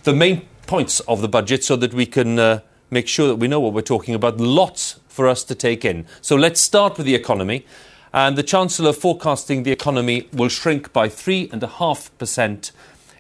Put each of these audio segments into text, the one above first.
The main points of the budget so that we can make sure that we know what we're talking about. Lots for us to take in. So let's start with the economy. And the Chancellor forecasting the economy will shrink by 3.5%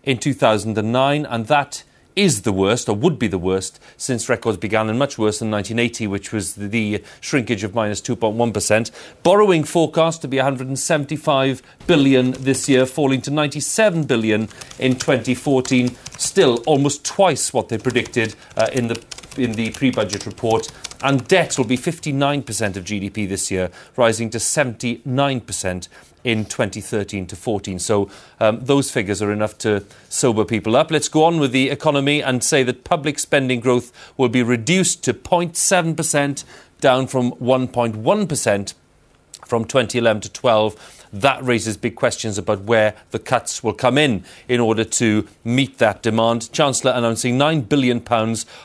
in 2009, and that is the worst, or would be the worst, since records began, and much worse than 1980, which was the shrinkage of minus 2.1%. Borrowing forecast to be 175 billion this year, falling to 97 billion in 2014. Still almost twice what they predicted in the pre-budget report. And debt will be 59% of GDP this year, rising to 79% in 2013 to 14. So those figures are enough to sober people up. Let's go on with the economy and say that public spending growth will be reduced to 0.7%, down from 1.1% from 2011 to 12. That raises big questions about where the cuts will come in order to meet that demand. Chancellor announcing £9 billion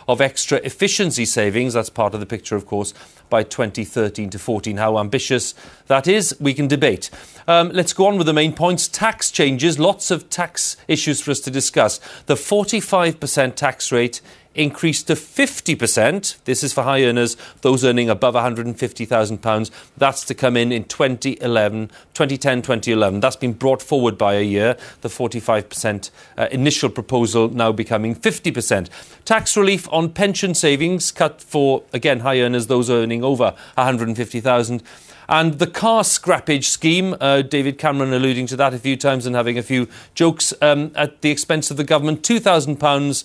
of extra efficiency savings. That's part of the picture, of course, by 2013 to 14. How ambitious that is, we can debate. Let's go on with the main points. Tax changes, lots of tax issues for us to discuss. The 45% tax rate increased to 50%. This is for high earners, those earning above £150,000. That's to come in 2010, 2011. That's been brought forward by a year. The 45% initial proposal now becoming 50%. Tax relief on pension savings cut for, again, high earners, those earning over £150,000. And the car scrappage scheme, David Cameron alluding to that a few times and having a few jokes at the expense of the government, £2,000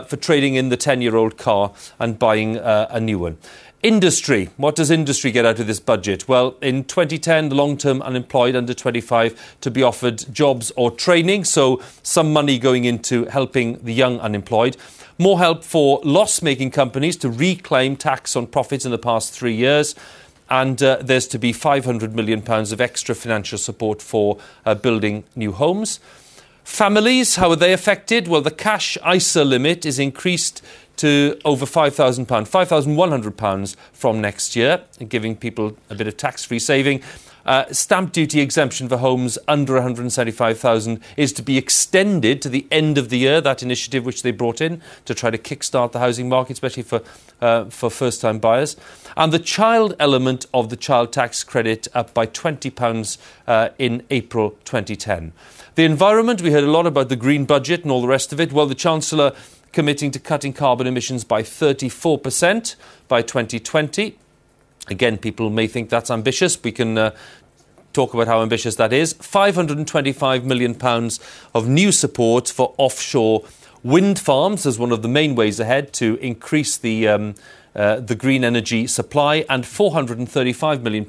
for trading in the 10-year-old car and buying a new one. Industry. What does industry get out of this budget? Well, in 2010, the long-term unemployed under 25 to be offered jobs or training, so some money going into helping the young unemployed. More help for loss-making companies to reclaim tax on profits in the past 3 years. And there's to be £500 million of extra financial support for building new homes. Families, how are they affected? Well, the cash ISA limit is increased to over £5,000, £5,100 from next year, giving people a bit of tax-free saving. Stamp duty exemption for homes under £175,000 is to be extended to the end of the year, that initiative which they brought in to try to kickstart the housing market, especially for first-time buyers. And the child element of the child tax credit up by £20 in April 2010. The environment, we heard a lot about the green budget and all the rest of it. Well, the Chancellor committing to cutting carbon emissions by 34% by 2020. Again, people may think that's ambitious. We can talk about how ambitious that is. £525 million of new support for offshore wind farms as one of the main ways ahead to increase the green energy supply, and £435 million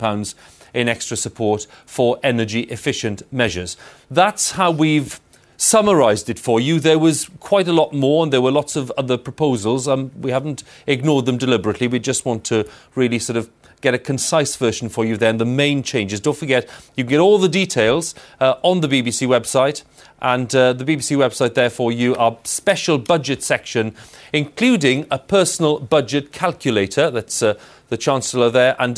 in extra support for energy-efficient measures. That's how we've summarised it for you. There was quite a lot more, and there were lots of other proposals. We haven't ignored them deliberately. We just want to really sort of get a concise version for you then. The main changes. Don't forget, you can get all the details on the BBC website. And the BBC website there for you, our special budget section, including a personal budget calculator. That's the Chancellor there. And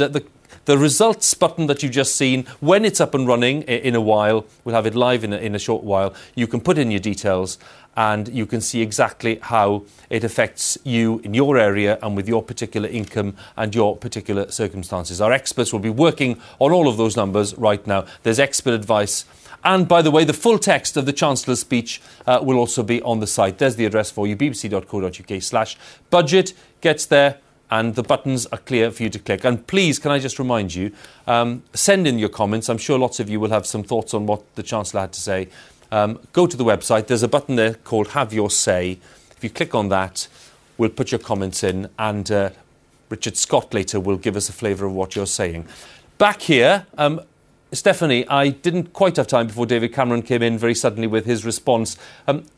the results button that you've just seen, when it's up and running in a while, we'll have it live in a short while, you can put in your details and you can see exactly how it affects you in your area and with your particular income and your particular circumstances. Our experts will be working on all of those numbers right now. There's expert advice. And, by the way, the full text of the Chancellor's speech will also be on the site. There's the address for you, bbc.co.uk/budget. Gets there, and the buttons are clear for you to click. And please, can I just remind you, send in your comments. I'm sure lots of you will have some thoughts on what the Chancellor had to say. Go to the website. There's a button there called Have Your Say. If you click on that, we'll put your comments in, and Richard Scott later will give us a flavour of what you're saying. Back here... Stephanie, I didn't quite have time before David Cameron came in very suddenly with his response.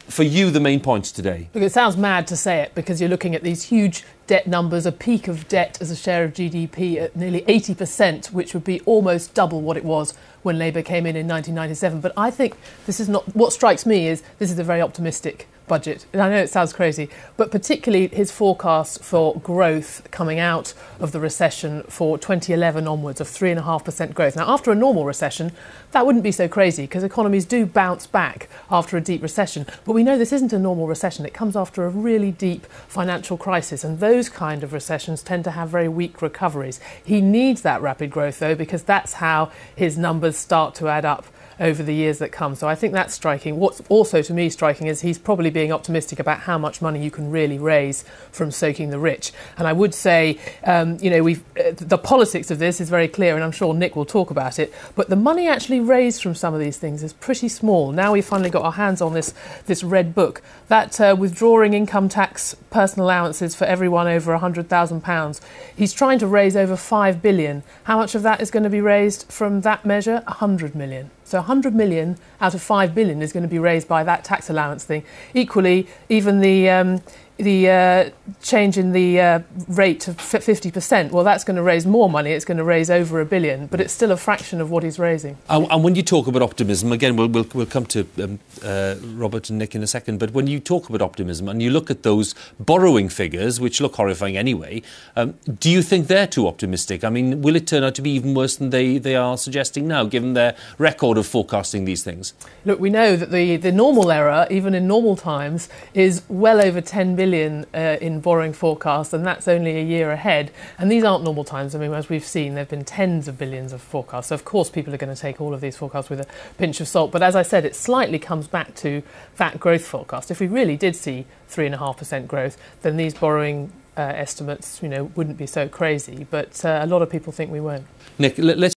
For you, the main points today. Look, it sounds mad to say it because you're looking at these huge debt numbers, a peak of debt as a share of GDP at nearly 80%, which would be almost double what it was when Labour came in 1997. But I think this is not... What strikes me is this is a very optimistic budget. And I know it sounds crazy, but particularly his forecast for growth coming out of the recession for 2011 onwards of 3.5% growth. Now, after a normal recession, that wouldn't be so crazy because economies do bounce back after a deep recession. But we know this isn't a normal recession. It comes after a really deep financial crisis, and those kind of recessions tend to have very weak recoveries. He needs that rapid growth, though, because that's how his numbers start to add up over the years that come. So I think that's striking. What's also to me striking is he's probably being optimistic about how much money you can really raise from soaking the rich. And I would say, the politics of this is very clear, and I'm sure Nick will talk about it, but the money actually raised from some of these things is pretty small. Now we've finally got our hands on this red book, that withdrawing income tax personal allowances for everyone over £100,000. He's trying to raise over £5 billion. How much of that is going to be raised from that measure? 100 million. So 100 million out of 5 billion is going to be raised by that tax allowance thing. Equally, even the change in the rate to 50%, well, that's going to raise more money. It's going to raise over £1 billion, but it's still a fraction of what he's raising. And when you talk about optimism, again, we'll come to Robert and Nick in a second, but when you talk about optimism and you look at those borrowing figures, which look horrifying anyway, do you think they're too optimistic? I mean, will it turn out to be even worse than they are suggesting now, given their record of forecasting these things? Look, we know that the normal error, even in normal times, is well over 10 billion in borrowing forecasts, and that's only a year ahead. And these aren't normal times. I mean, as we've seen, there have been tens of billions of forecasts. So, of course, people are going to take all of these forecasts with a pinch of salt. But as I said, it slightly comes back to that growth forecast. If we really did see 3.5% growth, then these borrowing estimates, wouldn't be so crazy. But a lot of people think we won't. Nick, let's